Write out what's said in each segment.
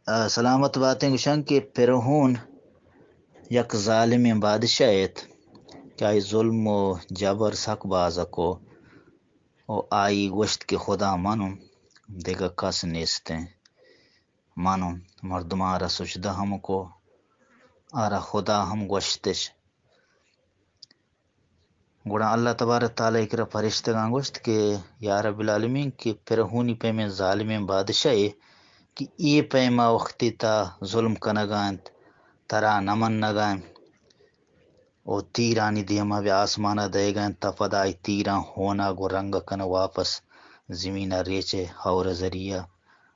سلامت باتیں گوشن کہ فرعون یک ظالم بادشاہ ایت کہ آئی ظلم و جبر سک بازکو و آئی گوشت کہ خدا منم دیگا کس نیستیں منم مردم آرا سجدہ ہم کو آرا خدا ہم گوشتش گوڑا اللہ تبارک تعالیٰ اکرا فرشتگان گوشت کہ یا رب العالمین کہ فرعونی پیمیں ظالم بادشاہ کہ ای پیما وقتی تا ظلم کنگانت ترا نمن نگائیں او تیرانی دیما بھی آسمانہ دے گئیں تا پدائی تیران ہونا گو رنگ کن واپس زمینہ ریچے حور ذریعہ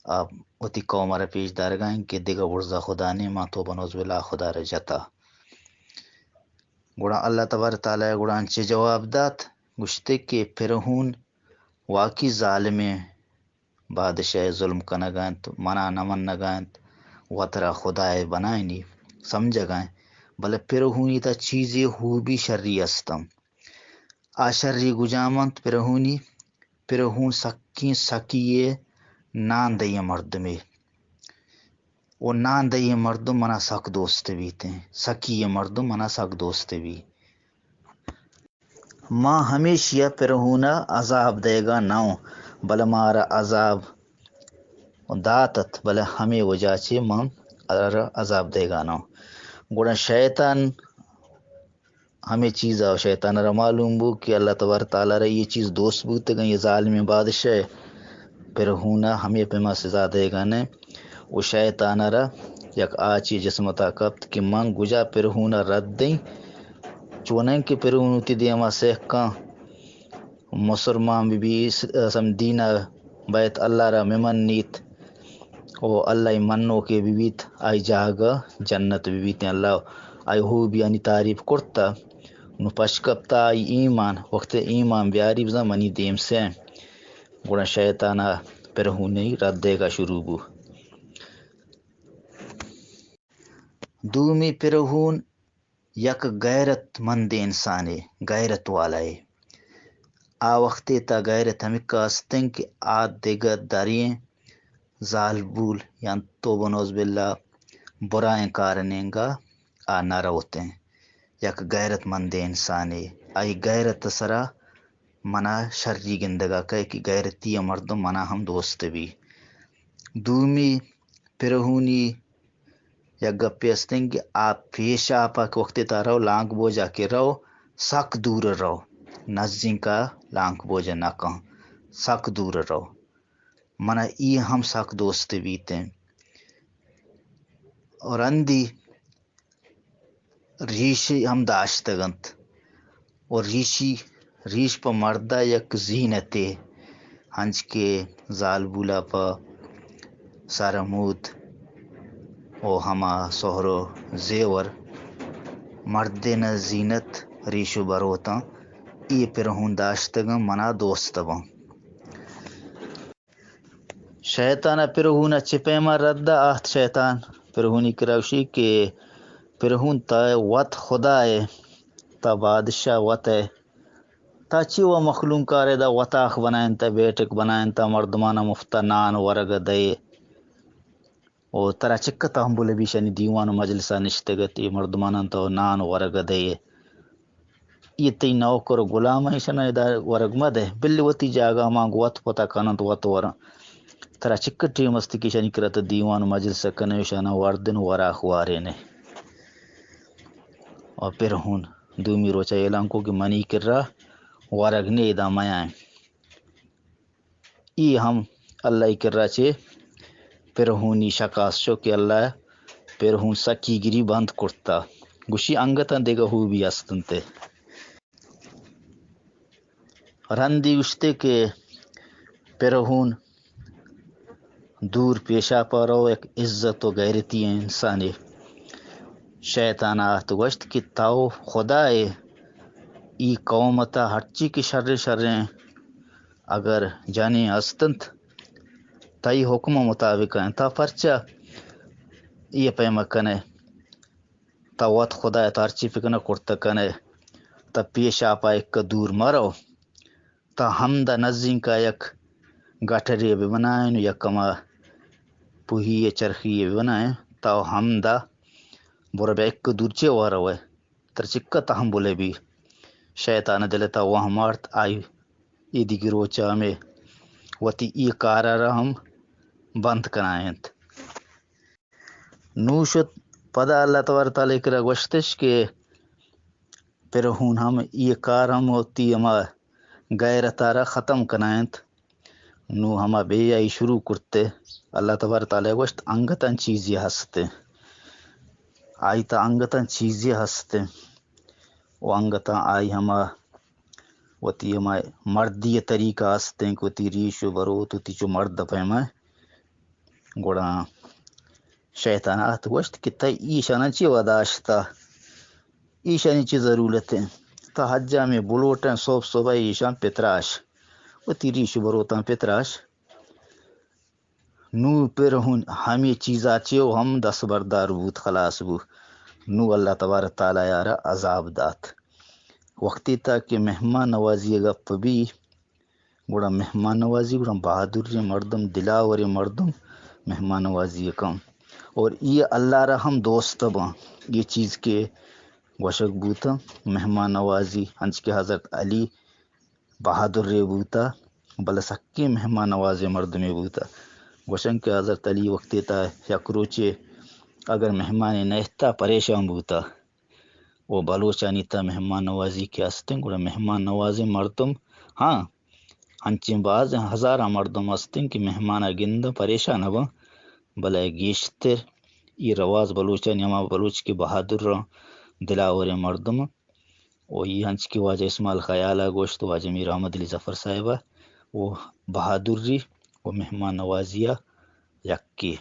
آپ اتی قوم را پیش دارگائیں کہ دیگا ورزا خدا نیما تو بنوز بلا خدا را جتا گوڑا اللہ تبارک تعالیٰ گوڑا انچے جواب دات گوشتے کہ فرعون واقعی ظالم بادشاہ ظلم کنگانت منا نمن نگانت وطرا خدای بنائنی سمجھ گائیں بلے فرعونی تا چیزی ہو بھی شرری استم آ شرری گجامنت فرعون سکیے نان دئیے مردمے وہ نان دئیے مردم منا سک دوست بھی تھے سکیے مردم منا سک دوست بھی ماں ہمیشہ فرعونہ عذاب دے گا نو بل مارا عذاب داتت بلے ہمیں وجہ چے ماں عذاب دے گا نو گوڑا شیطان ہمیں چیز آو شیطان را معلوم بو کہ اللہ تبارک تعالیٰ را یہ چیز دوست بوتے گا یہ ظالم بادشاہ فرعونہ ہمیں پیما سزا دے گا نے وہ شیطان را یک آچی جسمتا کبت کہ من گجا فرعونہ رد دیں چونیں کہ فرعون تی دیما سیکھاں مسلمان بھی سم دینہ بیت اللہ را ممنیت او اللہ منو کے بیت آئی جاگا جنت بیت اللہ آئی ہو بھی آنی تعریف کرتا نو پشکپتا آئی ایمان وقت ایمان بیاری بزا منی دیم سے گوڑا شیطانہ فرعونی رد دے گا شروع بو دومی فرعون یک غیرت مند انسانے غیرت والے آ وقتے تا غیرت ہمیں کاستیں کہ آ دیگا داریں زال بول یا تو بنوز باللہ برائیں کارنیں گا آ نہ روتے یک غیرت مند انسانے آئی غیرت سرا منا شرری گندگا کہے کہ غیرتی مردم منا ہم دوست بھی دومی فرعونی یا گپی استیں کہ آپ پیش آپا کے وقت تا رو لانگ بوجا کے رو سک دور رو نزدین کا لانگ بوجا نہ کہاں سک دور رو منا ای ہم سک دوست بیتے اور اندی ریشی ہم داشتگنت اور ریش پا مردہ یک زینتے ہنچ کے زال بولا پا سارمود او ہما سہرو زیور مردین زینت ریشو بروتا ای فرعون داشتگن منا دوست با شیطانہ فرعون چپیما رد آت شیطان فرعونی کراوشی کہ فرعون تا وط خدا ہے تا بادشاہ وط ہے تا چی و مخلوق کارے دا وطاخ بنائیں تا بیٹک بنائیں تا مردمانہ مفتا نان ورگ دے او ترا چکتا ہم بولے بیشانی دیوان و مجلسہ نشتگتی مردمانہ تا نان ورگ دے یہ تی نوکر غلام ایشنا دا ورگ مدے بلی وتی جاگا مانگ وط پتا کنند وط ورا ترا چکٹی مستی کی شنی کرت دیوان و مجلسہ کنیشانا وردن ورا خوارے اور فرعون دومی روچا اعلان کو کہ منی کر رہا ورگ نے دا میاں ای ہم اللہ کر رہا چھے فرعونی شکاس شو کہ اللہ فرعون سکی گری بند کرتا گوشی انگتا دیگا ہو بھی استنتے رندی گشتے کہ فرعون دور پیشا پارو ایک عزت و غیرتی انسانی شیطان آت گوشت کہ تاو خدا ہے ای قومتا ہرچی کی شریں اگر جانی استنت تائی حکم مطابق ہیں تا پرچا یہ پیما کنے تا وط خدا ہے تا ہرچی پکنا کرتا کنے تا پیش آپا ایک دور مرو تا ہم دا نزین کا یک گٹری بھی بنائیں یک کما پوہی چرخی بنائیں تا ہم دا برا بے ایک درچے وارا ہوئے ترچکا تہم بولے بھی شیطان دلتا وہ ہمارت آئی ایدی گروچا میں وتی ای کارا ہم بند کنائنت نوشت پدا اللہ تبارک تعالیٰ کرا گوشتش کہ پھر ہون ہم ای کار ہم ہوتی ہما غیرتارا ختم کنائنت نو ہما بے آئی شروع کرتے اللہ تبارک تعالیٰ گوشت انگتاً چیزی ہستے آئی تا انگتاً چیزی ہستے وہ انگتاں آئی ہما وتی ہما مردی طریقہ ہستیں کہ وتی ریشو برو تو تی چو مرد پیما گوڑا شیطان آت گوشت کہ تئی ایشانا چی وداشتا ایشانی چی ضرورت ہے تا حجا میں بلوٹیں صوب صوبہ ایشان پتراش وتی ریشو بروتاں پتراش نو پھر ہن ہمیں چیزا چیو ہم دس بردار بوت خلاص بو نو اللہ تبارک تعالیٰ یارا عذاب دات وقتی تا کہ مہمان نوازی گپ بھی گوڑا مہمان نوازی گوڑا بہادر مردم دلاور مردم مہمان نوازی کم اور یہ اللہ را ہم دوست باں یہ چیز کے گوشک بوتا مہمان نوازی ہنچ کے حضرت علی بہادر رے بوتا بل سکی مہمان نواز مردم بوتا گوشن کے حضرت علی وقتی تا یکروچے اگر مہمان نہتا پریشان بوتا وہ بلوچانی تا مہمان نوازی کے ہستیں گوڑا مہمان نواز مردم ہاں ہنچیں بعض ہزارہ مردم ہستیں کہ مہمان گند پریشان با بلے گیشتر یہ رواز بلوچانی ہما بلوچ کے بہادر رہا دلاور مردم وہ یہ ہنچ کی واجہ اسماعیل خیالہ گوشت واجہ میر احمد علی ظفر صاحبہ وہ بہادر ری وہ مہمان نوازیہ یکی